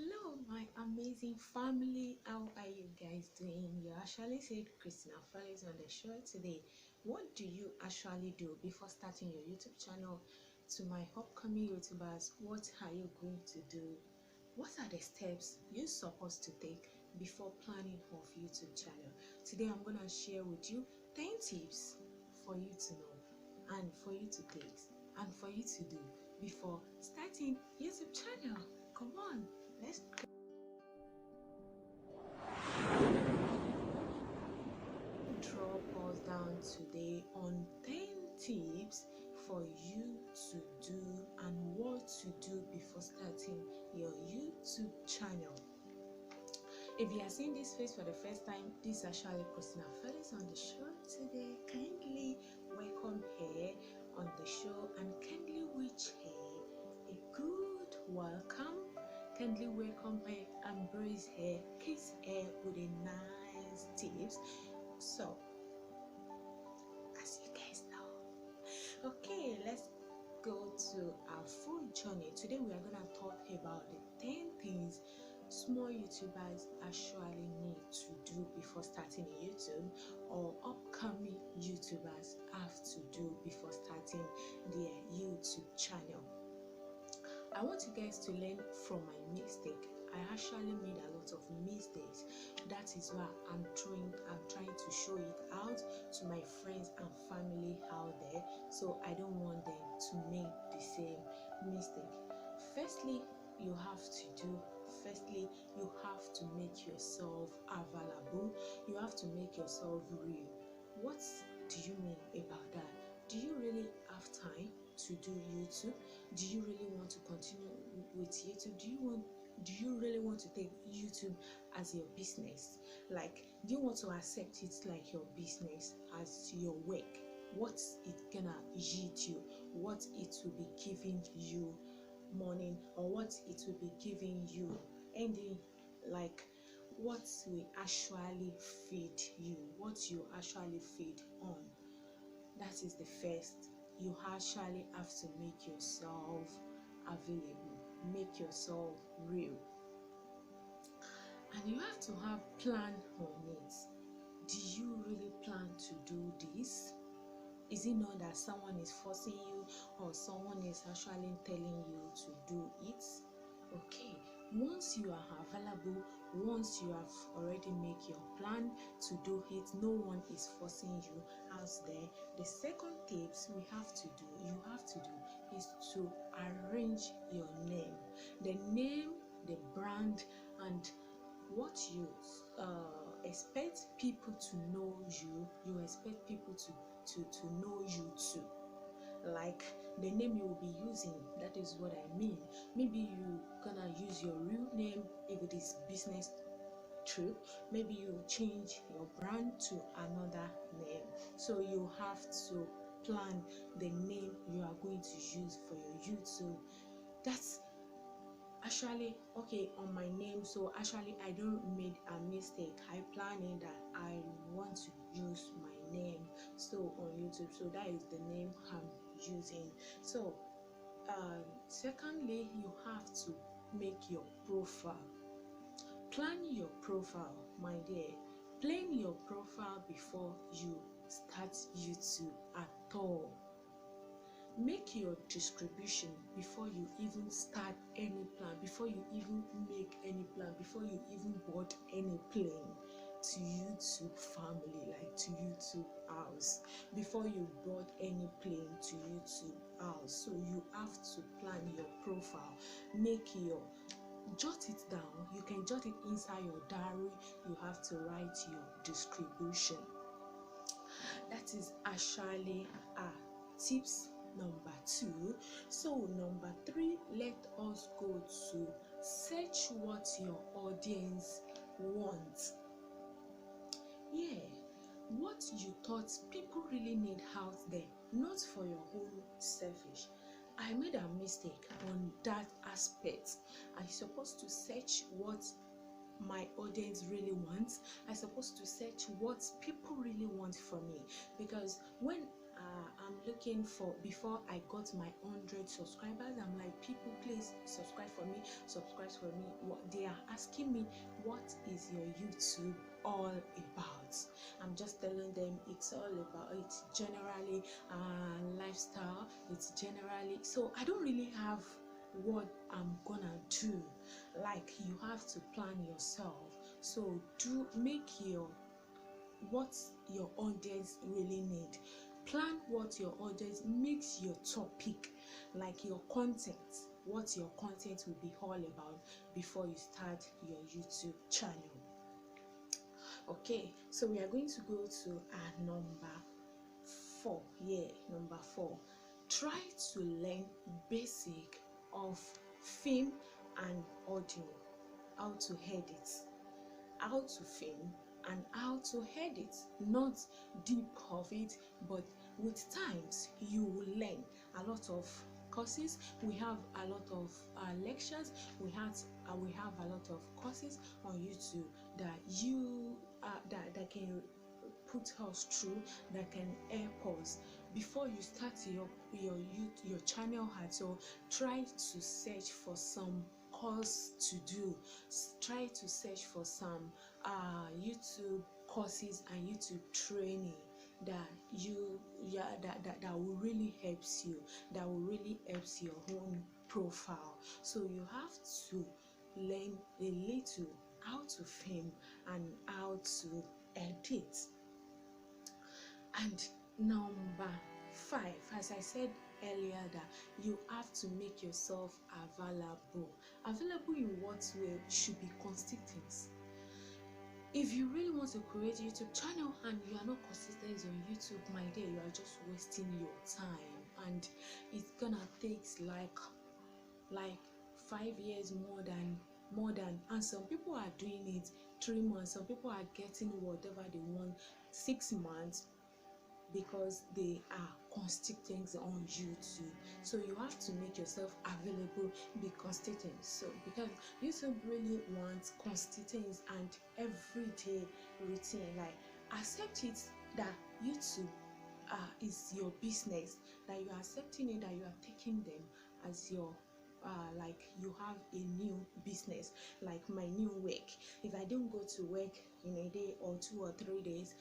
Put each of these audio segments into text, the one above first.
Hello, my amazing family. How are you guys doing? You actually said Christinam Felix on the show today. What do you actually do before starting your YouTube channel? To my upcoming YouTubers, what are you going to do? What are the steps you're supposed to take before planning of YouTube channel? Today, I'm gonna share with you 10 tips for you to know and for you to take and for you to do before starting YouTube channel. Come on, let's drop us down today on 10 tips for you to do and what to do before starting your YouTube channel. If you are seeing this face for the first time, this is actually Christinam Felix on the show today. Kindly welcome her on the show and kindly wish her a good welcome. Kindly welcome her, embrace her, kiss her with a nice tips. So, as you guys know, okay, let's go to our full journey. Today we are gonna talk about the 10 things small YouTubers actually need to do before starting YouTube, or upcoming YouTubers have to do before starting their YouTube channel. I want you guys to learn from my mistake. I actually made a lot of mistakes. That is why I'm trying to show it out to my friends and family out there, so I don't want them to make the same mistake. Firstly, you have to make yourself available. You have to make yourself real. What do you mean about that? Do you really have time to do YouTube? Do you really want to continue with YouTube? Do you really want to take YouTube as your business? Like, do you want to accept it like your business, as your work? What it gonna yield you? What it will be giving you money, or what it will be giving you ending, like what will actually feed you, what you actually feed on. That is the first. You actually have to make yourself available, make yourself real, and you have to have plan on it. Do you really plan to do this? Is it not that someone is forcing you, or someone is actually telling you to do it? Okay, once you are available, once you have already made your plan to do it, no one is forcing you out there. The second tips you have to do is to arrange your name. The name, the brand, and what you expect people to know you. You expect people to know you too. Like the name you will be using, that is what I mean. Maybe you gonna use your real name if it is business trip. Maybe you change your brand to another name. So you have to plan the name you are going to use for your YouTube. That's actually okay on my name. So actually I don't make a mistake. I plan it that I want to use my name so on YouTube. So that is the name I'm using. So secondly, you have to make your profile. Plan your profile, my dear. Plan your profile before you start YouTube at all. Make your distribution before you even start any plan, before you even make any plan, before you even board any plane to YouTube family, like to YouTube house, before you board any plane to YouTube house. So you have to plan your profile. Jot it down. You can jot it inside your diary. You have to write your distribution. That is actually tips number 2. So number 3, let us go to search what your audience wants. Yeah, what you thought people really need out there, not for your own selfish. I made a mistake on that aspect. I'm supposed to search what my audience really wants. I'm supposed to search what people really want from me, because when I'm looking for, before I got my 100 subscribers, I'm like, people, please subscribe for me, subscribe for me. What they are asking me, what is your YouTube all about? I'm just telling them it's all about, it's generally lifestyle, it's generally, so I don't really have what I'm gonna do. Like, you have to plan yourself, so do make your what your audience really need. Plan what your audience makes your topic, like your content, what your content will be all about before you start your YouTube channel. Okay, so we are going to go to our number 4. Yeah, number 4. Try to learn basic of film and audio, how to edit, how to film and how to edit, not deep of it, but with times you will learn a lot of courses. We have a lot of lectures, we have a lot of courses on YouTube that you that can put us through, that can help us before you start your channel. So try to search for some course to do. Try to search for some YouTube courses and YouTube training that that will really helps you, that will really helps your own profile. So you have to learn a little how to film and how to edit. And number 5, as I said earlier, that you have to make yourself available. Available in what way? Should be consistent. If you really want to create a YouTube channel and you are not consistent on YouTube, my dear, you are just wasting your time, and it's gonna take like 5 years more than, and some people are doing it 3 months, some people are getting whatever they want 6 months, because they are consistent on YouTube. So you have to make yourself available, be consistent. So because YouTube really wants consistency and everyday routine. Like, accept it that YouTube is your business, that you are accepting it, that you are taking them as your like you have a new business. Like my new work, if I don't go to work in a day or 2 or 3 days,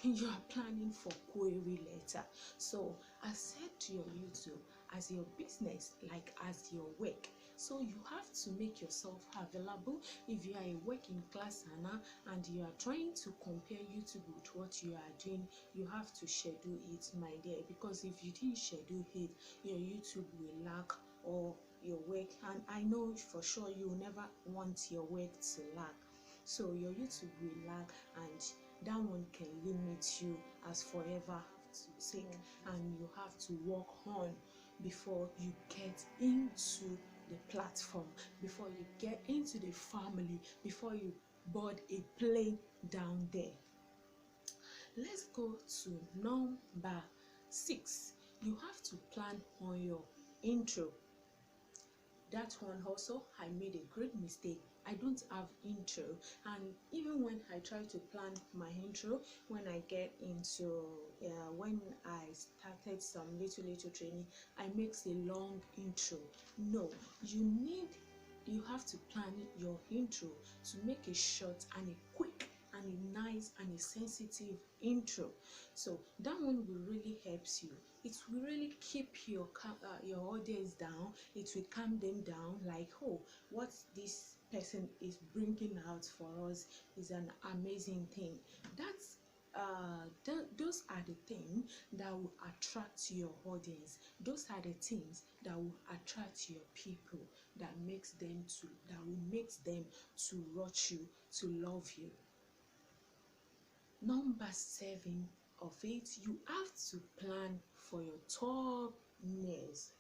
you are planning for query later. So accept your YouTube as your business, like as your work. So you have to make yourself available. If you are a working class earner and you are trying to compare YouTube with what you are doing, you have to schedule it, my dear, because if you didn't schedule it, your YouTube will lag, or your work, and I know for sure you never want your work to lag. So your YouTube will lag, and that one can limit you as forever sake, and you have to work on before you get into the platform, before you get into the family, before you board a plane down there. Let's go to number 6. You have to plan on your intro. That one also, I made a great mistake. I don't have intro, and even when I try to plan my intro, when I get into when I started some little training, I make a long intro. No, you have to plan your intro to make a short and a quick and a nice and a sensitive intro. So that one will really helps you. It will really keep your audience down. It will calm them down, like, oh, what this person is bringing out for us is an amazing thing. That's those are the things that will attract your audience. Those are the things that will attract your people, that will make them to watch you, to love you. Number 7 of it, you have to plan for your top nails.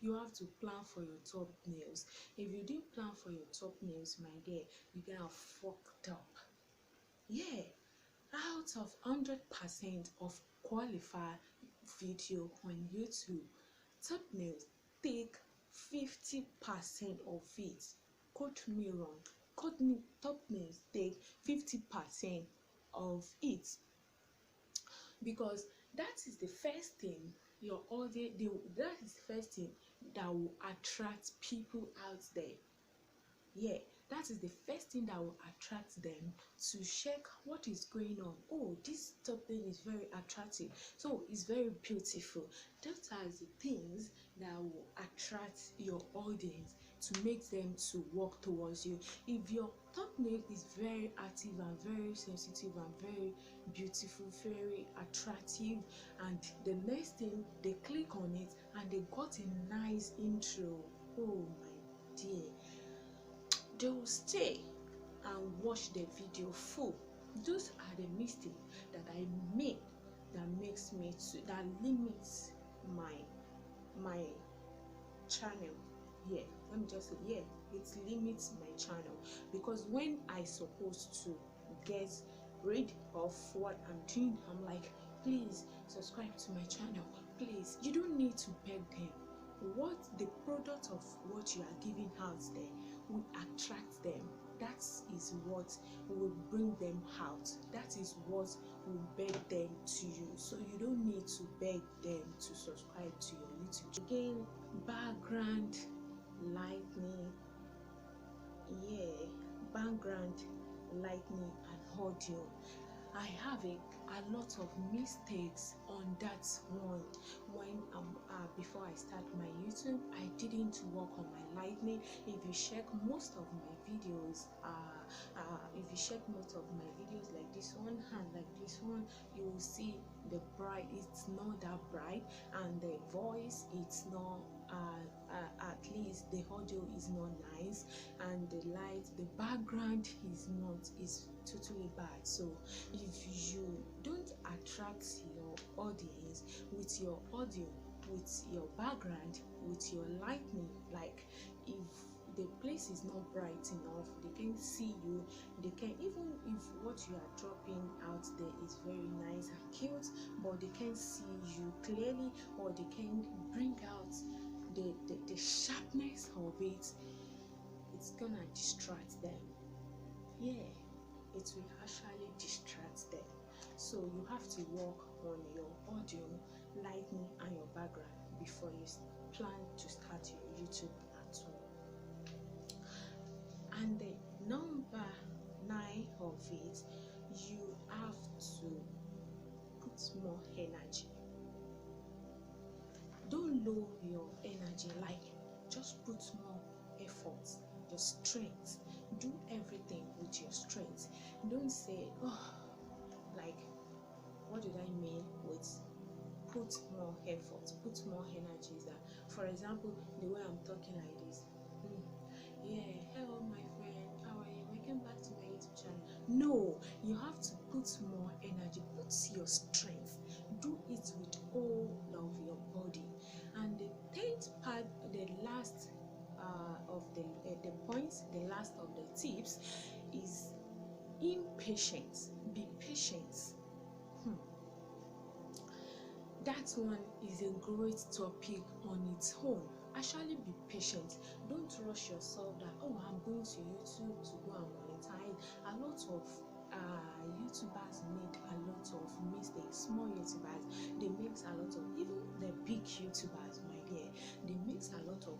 You have to plan for your top nails. If you didn't plan for your top nails, my dear, you're gonna fucked up. Yeah, out of 100% of qualified video on YouTube, top nails take 50% of it. Quote me wrong. Top nails take 50%. of it, because that is the first thing your audience, that is the first thing that will attract people out there. Yeah, that is the first thing that will attract them to check what is going on. Oh, this topic is very attractive, so it's very beautiful. Those are the things that will attract your audience to make them to walk towards you. If your thumbnail is very active and very sensitive and very beautiful, very attractive, and the next thing they click on it and they got a nice intro, oh my dear, they will stay and watch the video full. Those are the mistakes that I make, that makes me to, that limits my channel. Yeah, let me just say, yeah, it limits my channel, because when I supposed to get rid of what I'm doing, I'm like, please subscribe to my channel, please. You don't need to beg them. What the product of what you are giving out there will attract them. That is what will bring them out. That is what will beg them to you. So you don't need to beg them to subscribe to your YouTube. Again, background lighting, yeah, background lighting and audio. I have a lot of mistakes on that one. When before I start my YouTube, I didn't work on my lighting. If you check most of my videos, like this one and like this one, you will see the bright, it's not that bright, and the voice, it's not at least the audio is not nice, and the light, the background is totally bad. So if you don't attract your audience with your audio, with your background, with your lighting, like if the place is not bright enough, they can see you, they can, even if what you are dropping out there is very nice and cute, but they can see you clearly, or they can bring out the sharpness of it, it's gonna distract them. Yeah, it will actually distract them. So you have to work on your audio, lighting, and your background before you plan to start your YouTube at all. And the number 9 of it, you have to put more energy. Don't lower your energy, like just put more effort, your strength. Do everything with your strength. Don't say, oh, like, what did I mean with put more effort, put more energy? That, for example, the way I'm talking like this, yeah, hello my friend, how are you? Welcome back to my YouTube channel. No, you have to put more energy, put your strength, do it with all of your body. And the 10th part, the last of the points, the last of the tips is impatience. Be patient. That one is a great topic on its own. Actually, be patient. Don't rush yourself that, oh, I'm going to YouTube to go and monetize. A lot of YouTubers make a lot of mistakes. Small YouTubers, they make a lot of, even the big YouTubers, my dear, they make a lot of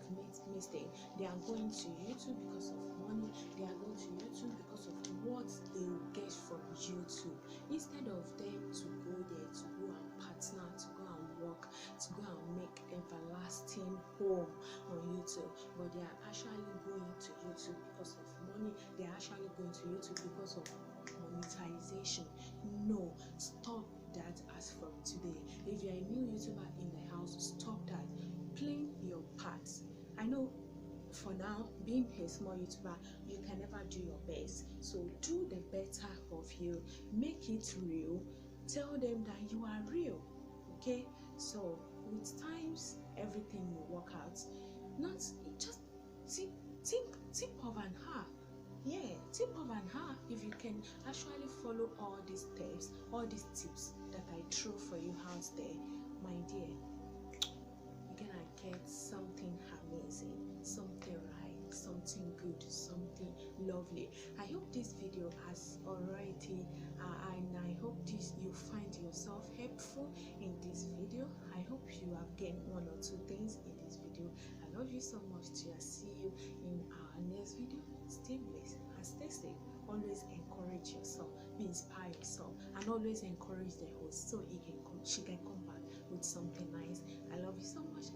mistakes. They are going to YouTube because of money. They are going to YouTube because of what they will get from YouTube, instead of them to go there, to go and partner, to go and work, to go and make everlasting home on YouTube. But they are actually going to YouTube because of money. They are actually going to YouTube because of monetization. No, stop that as from today. If you're a new YouTuber in the house, stop that. Play your part. I know for now, being a small YouTuber, you can never do your best. So do the better of you. Make it real. Tell them that you are real. Okay? So with times, everything will work out. Not just tip of an hour. Yeah, tip of an hour. If you can actually follow all these steps, all these tips that I throw for you out there, my dear, you're gonna get something amazing, something right, something good, something lovely. lovely. I hope this video has already and I hope this you find yourself helpful in this video. I hope you have gained one or two things in this video. I love you so much. To see you in our next video. Stay blessed and stay safe. Always encourage yourself, be inspire yourself, and always encourage the host so she can come back with something nice. I love you so much.